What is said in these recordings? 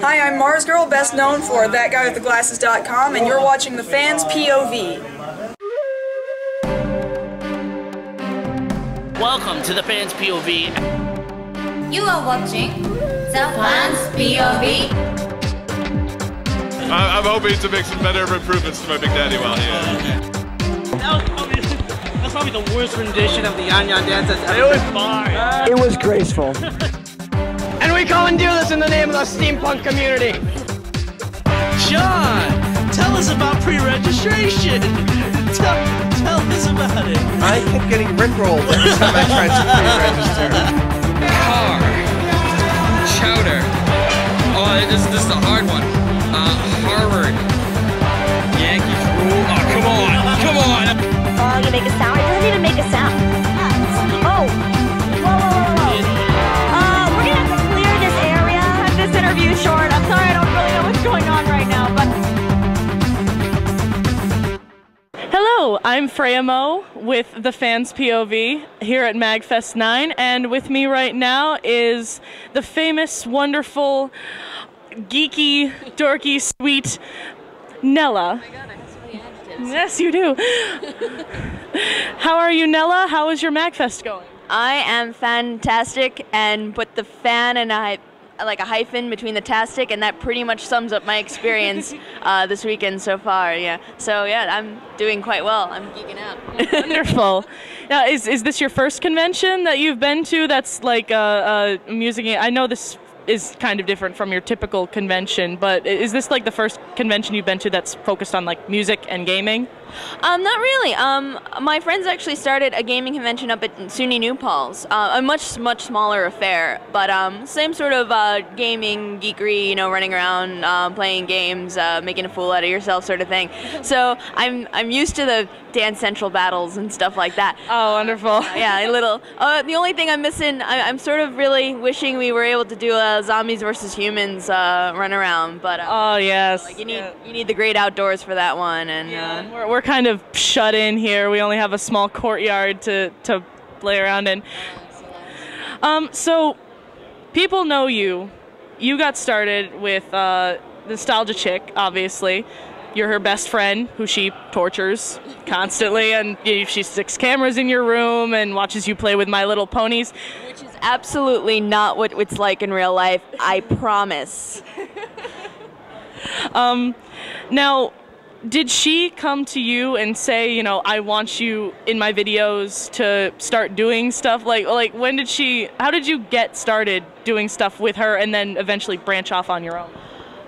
Hi, I'm Mars Girl, best known for ThatGuyWithTheGlasses.com, and you're watching The Fans POV. Welcome to The Fans POV. You are watching The Fans POV. I'm hoping to make some better improvements to my Big Daddy while here. That's probably the worst rendition of the Yan Yan dance that's ever. It was fine. It was graceful. And we come and do this in the name of the steampunk community. John, tell us about pre-registration. Tell us about it. I kept getting rickrolled every time I tried to pre-register. Car. Chowder. Oh, this is a hard one. Harvard. Yankees rule. Oh, come on. Come on. You make a sound? It doesn't even make a sound. Oh. Whoa. We're gonna have to clear this area. Cut this interview short. I'm sorry, I don't really know what's going on right now, but... Hello, I'm Freya Mo with The Fans POV here at MAGFest 9, and with me right now is the famous, wonderful, geeky, dorky, sweet Nella. Oh my god, I have so many adjectives. Yes, you do. How are you, Nella? How is your MAGFest going? I am fantastic, and put the fan and like a hyphen between the tastic, and that pretty much sums up my experience this weekend so far. Yeah. So yeah, I'm doing quite well. I'm geeking out. Wonderful. Now, is this your first convention that you've been to that's like music? I know this is kind of different from your typical convention, but is this like the first convention you've been to that's focused on like music and gaming? Not really. My friends actually started a gaming convention up at SUNY New Paltz, a much smaller affair, but same sort of gaming geekery, you know, running around, playing games, making a fool out of yourself sort of thing. So I'm used to the Dance Central battles and stuff like that. Oh, wonderful. Yeah, a little. The only thing I'm missing, I'm sort of really wishing we were able to do a zombies versus humans run around, but oh yes, like you need the great outdoors for that one, and we're kind of shut in here. We only have a small courtyard to play around in. So people know you. You got started with Nostalgia Chick, obviously. You're her best friend, who she tortures constantly, and she sticks cameras in your room and watches you play with My Little Ponies. Which is absolutely not what it's like in real life, I promise. Now, did she come to you and say, you know, I want you in my videos to start doing stuff? Like when did how did you get started doing stuff with her and then eventually branch off on your own?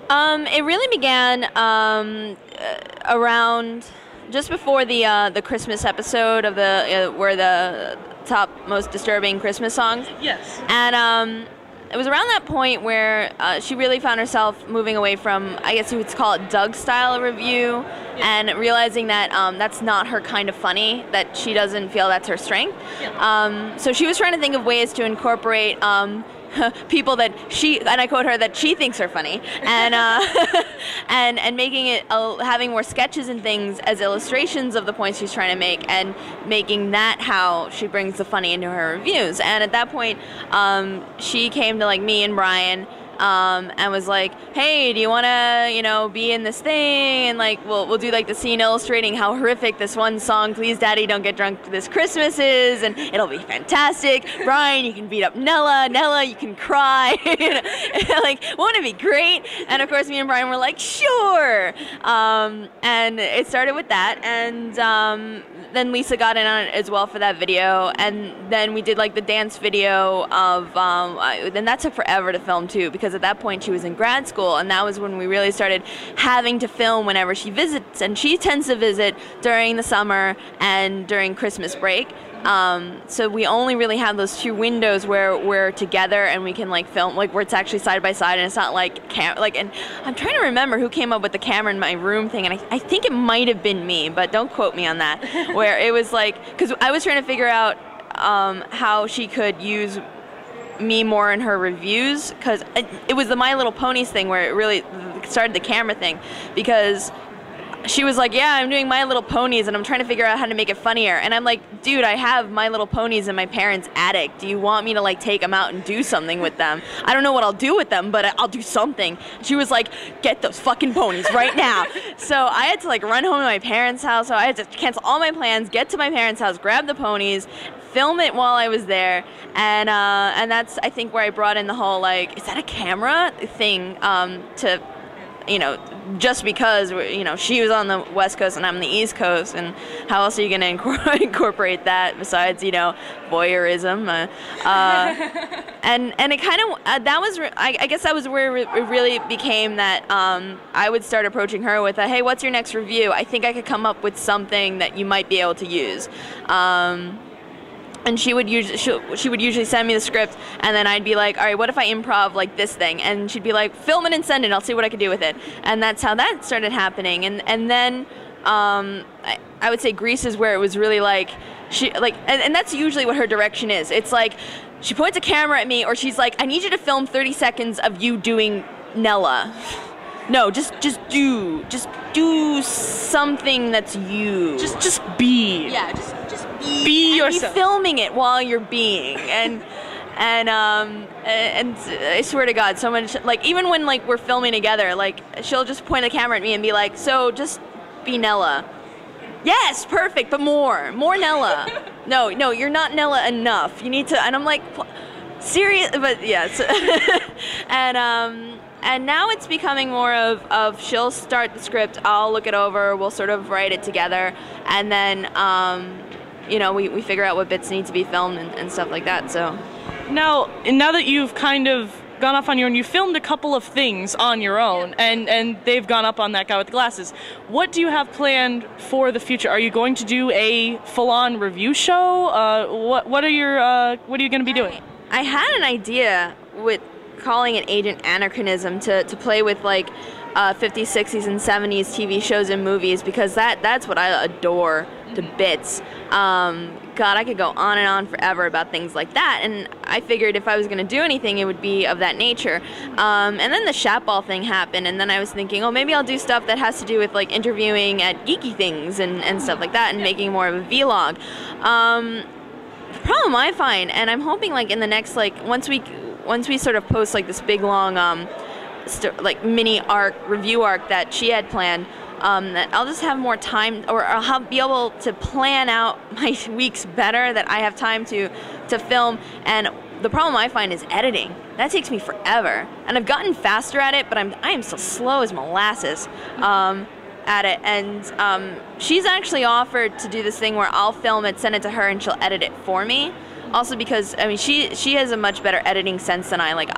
It really began around just before the Christmas episode of where the top most disturbing Christmas songs. Yes. And it was around that point where she really found herself moving away from, I guess you would call it Doug style review, and realizing that that's not her kind of funny, that she doesn't feel that's her strength. So she was trying to think of ways to incorporate people that she, and I quote her, that she thinks are funny, and and making it having more sketches and things as illustrations of the points she's trying to make, and making that how she brings the funny into her reviews. And at that point, she came to like me and Brian, and was like, hey, do you want to, you know, be in this thing, and like we'll do like the scene illustrating how horrific this one song, Please Daddy Don't Get Drunk This Christmas, is, and it'll be fantastic. Brian, you can beat up Nella, you can cry. Like, won't it be great? And of course me and Brian were like, sure. And it started with that, and then Lisa got in on it as well for that video, and then we did like the dance video of then that took forever to film too, because at that point she was in grad school, and that was when we really started having to film whenever she visits, and she tends to visit during the summer and during Christmas break. So we only really have those two windows where we're together and we can like film, like where it's actually side by side, and it's not like and I'm trying to remember who came up with the camera in my room thing, and I think it might have been me, but don't quote me on that. Where it was like, because I was trying to figure out how she could use me more in her reviews, because it was the My Little Ponies thing where it really started the camera thing, because she was like, yeah, I'm doing My Little Ponies and I'm trying to figure out how to make it funnier. And I'm like, dude, I have My Little Ponies in my parents' attic. Do you want me to like take them out and do something with them? I don't know what I'll do with them, but I'll do something. She was like, get those fucking ponies right now. So I had to like run home to my parents' house. So I had to cancel all my plans, get to my parents' house, grab the ponies, film it while I was there. And that's, I think, where I brought in the whole like, is that a camera thing to, you know, just because, you know, she was on the West Coast and I'm on the East Coast, and how else are you going to incorporate that besides, you know, voyeurism? And it kind of, that was, I guess that was where it really became that I would start approaching her with a, hey, what's your next review? I think I could come up with something that you might be able to use. And she would usually send me the script, and then I'd be like, all right, what if I improv like this thing? And she'd be like, film it and send it. I'll see what I can do with it. And that's how that started happening. And then I would say Grease is where it was really like and that's usually what her direction is. It's like she points a camera at me, or she's like, I need you to film 30 seconds of you doing Nella. No, just do something that's you. Just be. Yeah, just be yourself. Be filming it while you're being, and I swear to God, so much, like, even when like we're filming together, like she'll just point the camera at me and be like, so just be Nella. Yes, perfect, but more Nella. No, you're not Nella enough. You need to, and I'm like, serious, but yes, and now it's becoming more of she'll start the script, I'll look it over, we'll sort of write it together, and then you know, we figure out what bits need to be filmed and stuff like that. So now that you've kind of gone off on your own, you filmed a couple of things on your own, and they've gone up on That Guy with the Glasses. What do you have planned for the future? Are you going to do a full-on review show? What are you going to be doing? I had an idea with calling it Agent Anachronism to play with like 50s, 60s, and 70s TV shows and movies, because that's what I adore to bits. God, I could go on and on forever about things like that, and I figured if I was going to do anything, it would be of that nature. And then the Chatball thing happened, and then I was thinking, oh, maybe I'll do stuff that has to do with like interviewing at geeky things and stuff like that, and making more of a vlog. The problem I find, and I'm hoping like in the next, like once we sort of post like this big long like mini review arc that she had planned, that I'll just have more time, or I'll be able to plan out my weeks better, that I have time to film. And the problem I find is editing. That takes me forever, and I've gotten faster at it, but I am still slow as molasses at it. And she's actually offered to do this thing where I'll film it, send it to her, and she'll edit it for me. Also because, I mean, she has a much better editing sense than I. Like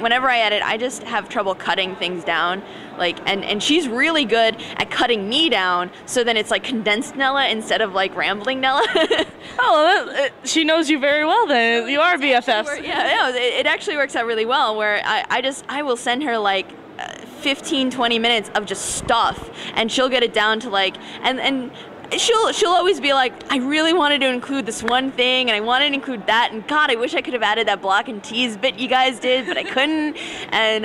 whenever I edit, I just have trouble cutting things down. Like, and she's really good at cutting me down, so then it's like condensed Nella instead of like rambling Nella. Oh, she knows you very well then. You are BFFs. Yeah, no, it actually works out really well, where I will send her like 15-20 minutes of just stuff, and she'll get it down to like, and she'll always be like, I really wanted to include this one thing, and I wanted to include that, and God, I wish I could have added that block and tease bit you guys did, but I couldn't. And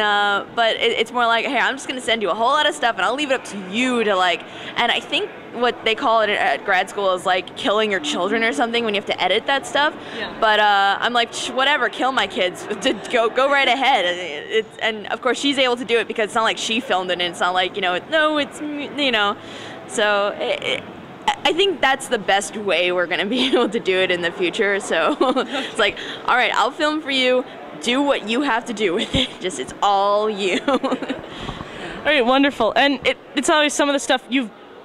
but it's more like, hey, I'm just gonna send you a whole lot of stuff, and I'll leave it up to you to like. And I think what they call it at grad school is like killing your children or something when you have to edit that stuff. Yeah. But I'm like, whatever, kill my kids. Go right ahead. And of course she's able to do it because it's not like she filmed it, and it's not like, you know, it's you know, so. I think that's the best way we're going to be able to do it in the future. So it's like, all right, I'll film for you. Do what you have to do with it. Just, it's all you. All right, wonderful. And it's always some of the stuff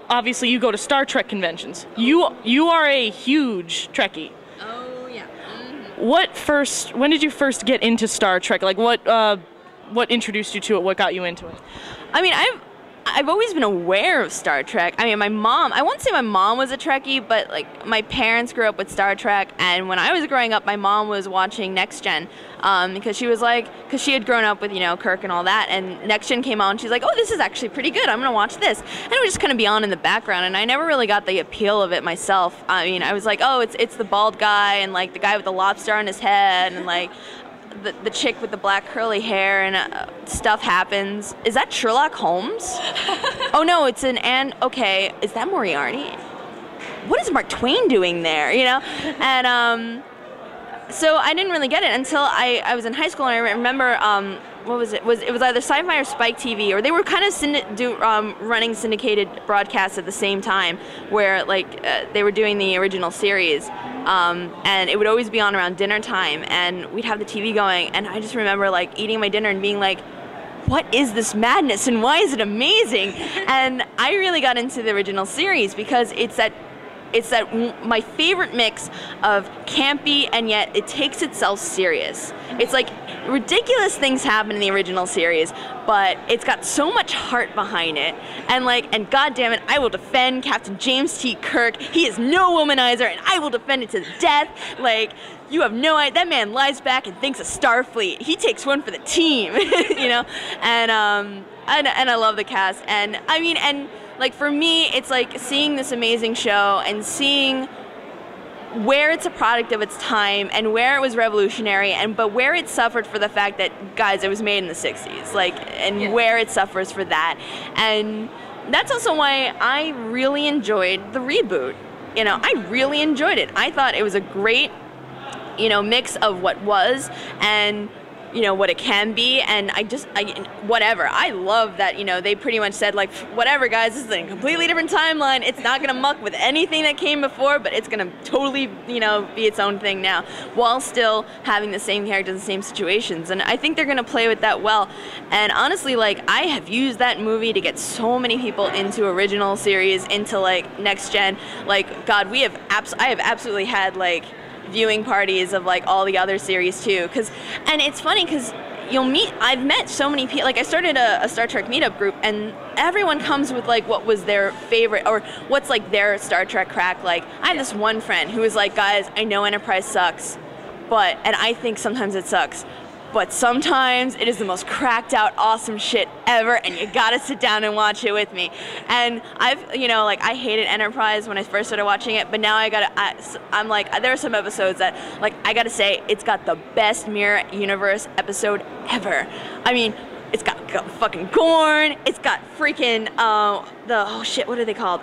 obviously you go to Star Trek conventions. You are a huge Trekkie. Oh, yeah. Mm-hmm. When did you first get into Star Trek? Like what introduced you to it? What got you into it? I mean, I've always been aware of Star Trek. I mean, I won't say my mom was a Trekkie, but like my parents grew up with Star Trek, and when I was growing up, my mom was watching Next Gen, because she had grown up with, you know, Kirk and all that, and Next Gen came on, she's like, oh, this is actually pretty good, I'm gonna watch this. And it was just gonna be on in the background, and I never really got the appeal of it myself. I mean, I was like, oh, it's the bald guy, and like the guy with the lobster on his head, and like, the chick with the black curly hair and stuff happens. Is that Sherlock Holmes? Oh no, it's okay, is that Moriarty? What is Mark Twain doing there, you know? And so I didn't really get it until I was in high school, and I remember, what was it? It was either Sci-Fi or Spike TV, or they were kind of running syndicated broadcasts at the same time, where like they were doing the original series, and it would always be on around dinner time, and we'd have the TV going, and I just remember like eating my dinner and being like, what is this madness, and why is it amazing? And I really got into the original series because it's that my favorite mix of campy and yet it takes itself serious. It's like ridiculous things happen in the original series, but it's got so much heart behind it. And God damn it, I will defend Captain James T. Kirk. He is no womanizer, and I will defend it to the death. Like, you have no idea. That man lies back and thinks of Starfleet. He takes one for the team, you know. And I love the cast. And I mean, and like for me, it's like seeing this amazing show and seeing where it's a product of its time and where it was revolutionary, but where it suffered for the fact that, guys, it was made in the 60s, like, and where it suffers for that. And that's also why I really enjoyed the reboot. You know, I really enjoyed it. I thought it was a great, you know, mix of what was and, you know, what it can be, and whatever. I love that, you know, they pretty much said, like, whatever, guys, this is a completely different timeline. It's not going to muck with anything that came before, but it's going to totally, you know, be its own thing now, while still having the same characters, the same situations. And I think they're going to play with that well. And honestly, like, I have used that movie to get so many people into original series, into, like, next gen. Like, God, I have absolutely had, like, viewing parties of like all the other series too, and it's funny because I've met so many people. Like, I started a Star Trek meetup group, and everyone comes with like what was their favorite or what's like their Star Trek crack. Like, I have this one friend who was like, guys, I know Enterprise sucks, and I think sometimes it sucks, but sometimes it is the most cracked out awesome shit ever, and you gotta sit down and watch it with me. And I've, you know, like, I hated Enterprise when I first started watching it, but now I'm like, there are some episodes that, like, I gotta say, it's got the best Mirror Universe episode ever. I mean, it's got fucking Gorn, it's got freaking, oh shit, what are they called?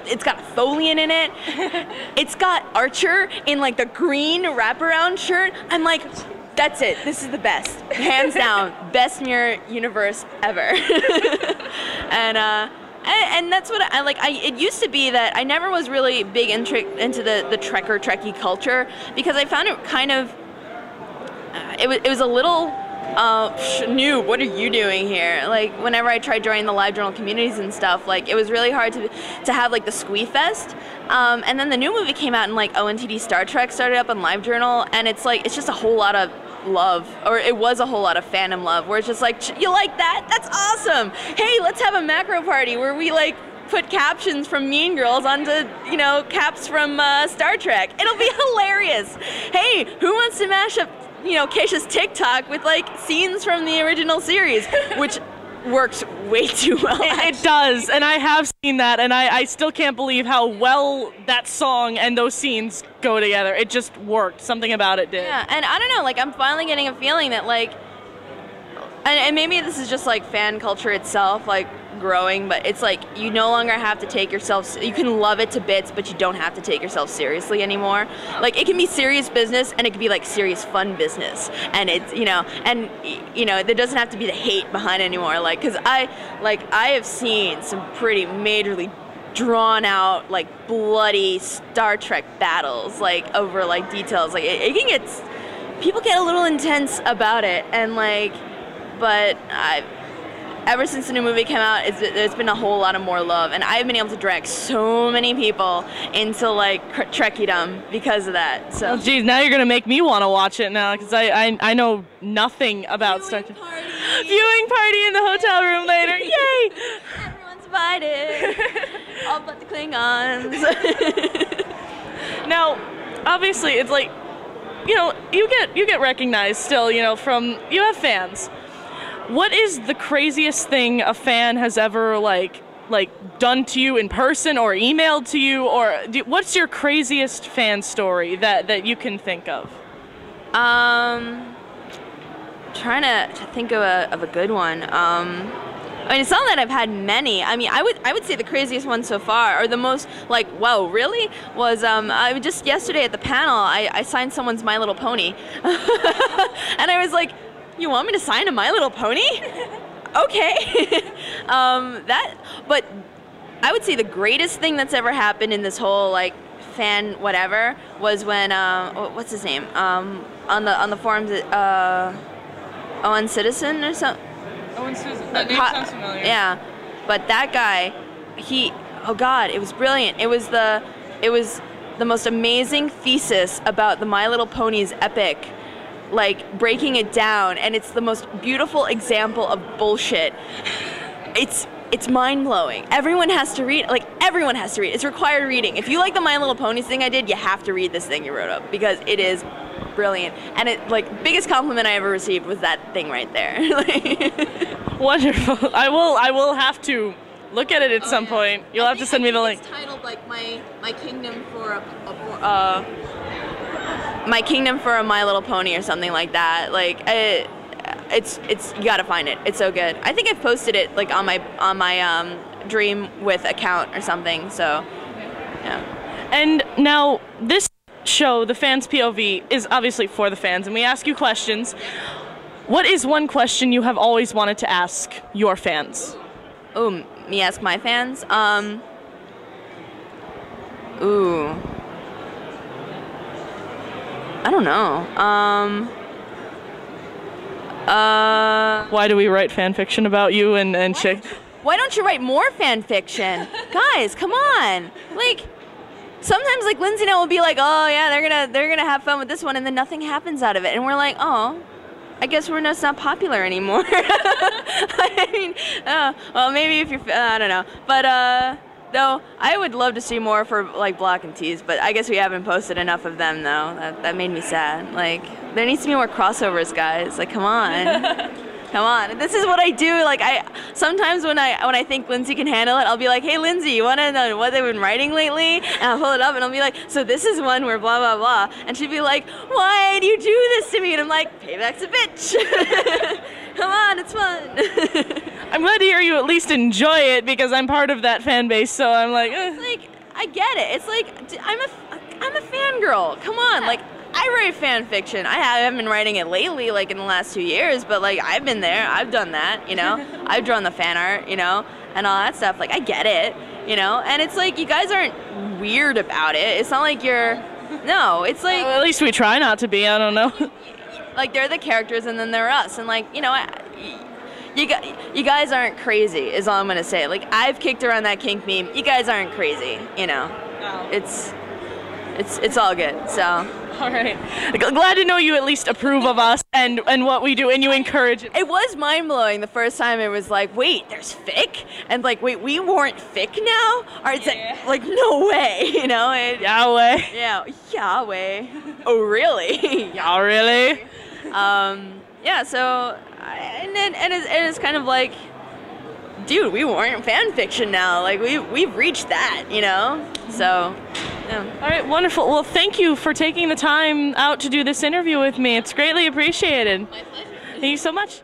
It's got Tholian in it. It's got Archer in like the green wraparound shirt. I'm like, that's it. This is the best, hands down, best Mirror Universe ever. and that's what I like. It used to be that I never was really big into the Trekkie culture, because I found it kind of it was a little. Noob, what are you doing here? Like, whenever I tried joining the LiveJournal communities and stuff, like, it was really hard to have like the Squee Fest. And then the new movie came out, and like ONTD Star Trek started up on LiveJournal, and it's like, it's just a whole lot of love, or it was a whole lot of fandom love, where it's just like, you like that? That's awesome. Hey, let's have a macro party where we like put captions from Mean Girls onto, you know, caps from Star Trek. It'll be hilarious. Hey, who wants to mash up, you know, Keisha's TikTok with like scenes from the original series, which works way too well. It does, and I have seen that, and I still can't believe how well that song and those scenes go together. It just worked. Something about it did. Yeah, and I don't know, like, I'm finally getting a feeling that, like, and maybe this is just like fan culture itself, like, growing, but it's like, you no longer have to take yourself, you can love it to bits, but you don't have to take yourself seriously anymore. Like, it can be serious business, and it can be like serious fun business, and it's, you know, and, you know, there doesn't have to be the hate behind it anymore. Like, because I have seen some pretty majorly drawn out, like, bloody Star Trek battles, like, over like details. Like, it can get, people get a little intense about it, and like, but ever since the new movie came out, there's been a whole lot of more love, and I've been able to drag so many people into like Trekkiedom because of that. So, oh, geez, now you're gonna make me want to watch it now, because I know nothing about Star Trek. Viewing party in the hotel room later, yay! Everyone's invited, all but the Klingons. Now, obviously, it's like, you know, you get recognized still, you know, you have fans. What is the craziest thing a fan has ever, like, like done to you in person or emailed to you, or what's your craziest fan story that you can think of? Trying to think of a good one. I mean, it's not that I've had many. I mean, I would say the craziest one so far, or the most like, whoa, really, was I just yesterday at the panel, I signed someone's My Little Pony, and I was like, you want me to sign a My Little Pony? Okay. But I would say the greatest thing that's ever happened in this whole like fan whatever was when what's his name on the forums Owen Citizen or something. Owen Citizen. That name sounds familiar. Yeah, but that guy, oh god, it was brilliant. It was the most amazing thesis about the My Little Pony's epic, like breaking it down, and it's the most beautiful example of bullshit. It's mind-blowing. Everyone has to read, everyone has to read. It's required reading. If you like the My Little Ponies thing I did, you have to read this thing you wrote up, because it is brilliant. And it, biggest compliment I ever received was that thing right there. Wonderful. I will have to look at it at some point. You'll have to send me the link. It's titled My Kingdom for My Kingdom for a My Little Pony or something like that. It's you gotta find it. It's so good. I think I've posted it on my Dream with account or something. So yeah. And now this show, the Fans POV, is obviously for the fans, and we ask you questions. What is one question you have always wanted to ask your fans? Oh, me ask my fans? I don't know. Why do we write fan fiction about you and chick? Why don't you write more fan fiction? Guys, come on. Sometimes Lindsay and I will be like, oh yeah, they're gonna have fun with this one, and then nothing happens out of it, and we're like, oh, I guess we're just not popular anymore. I mean, well, maybe if you're, I don't know, but though I would love to see more for Block and Tease, but I guess we haven't posted enough of them though. That made me sad. There needs to be more crossovers, guys. Come on. Come on. This is what I do. I sometimes when I think Lindsay can handle it, I'll be like, hey Lindsay, you wanna know what they've been writing lately? And I'll pull it up and I'll be like, so this is one where blah blah blah, and she'd be like, why do you do this to me? And I'm like, payback's a bitch. Come on, it's fun. I'm glad to hear you at least enjoy it, because I'm part of that fan base, so I'm like, It's I get it. It's I'm a fangirl. Come on, I write fan fiction. I haven't been writing it lately, in the last 2 years, but I've been there. I've done that, you know. I've drawn the fan art, you know, and all that stuff. I get it, you know. And it's you guys aren't weird about it. It's not like you're. No, it's well, at least we try not to be. I don't know. They're the characters, and then they're us, and you know, you guys aren't crazy. Is all I'm gonna say. I've kicked around that kink meme. You guys aren't crazy, you know. No. It's all good. So. All right. Glad to know you at least approve of us and what we do, and you encourage it. It was mind-blowing the first time. It was wait, there's fic? And wait, we weren't fic now? Or it's no way, you know? Yahweh. Yeah, Yahweh. Oh, really? Yeah, really? Yeah, so, and it's kind of dude, we weren't fan fiction now. We've reached that, you know? So, yeah. All right, wonderful. Well, thank you for taking the time out to do this interview with me. It's greatly appreciated. My pleasure. Thank you so much.